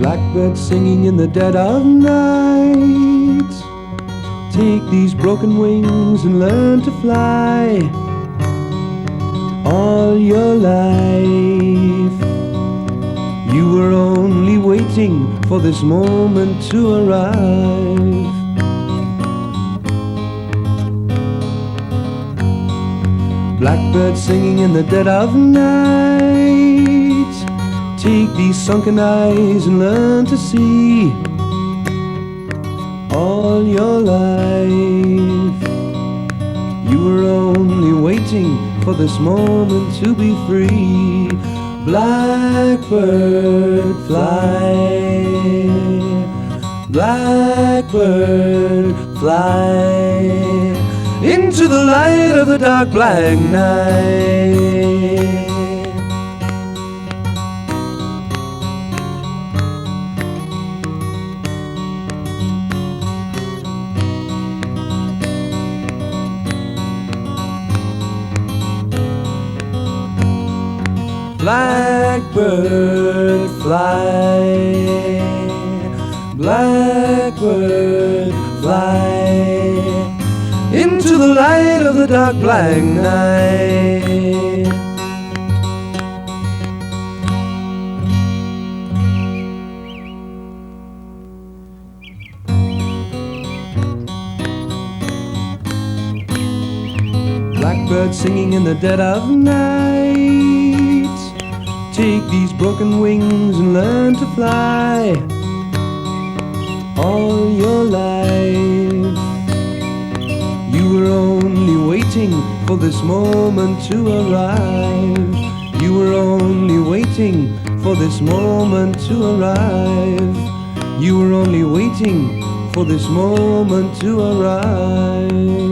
Blackbird singing in the dead of night. Take these broken wings and learn to fly. All your life you were only waiting for this moment to arrive. Blackbird singing in the dead of night. Take these sunken eyes and learn to see. All your life you were only waiting for this moment to be free. Blackbird fly, blackbird fly into the light of the dark black night. Blackbird fly, blackbird fly into the light of the dark black night. Blackbird singing in the dead of night. Take these broken wings and learn to fly. All your life you were only waiting for this moment to arrive. You were only waiting for this moment to arrive. You were only waiting for this moment to arrive.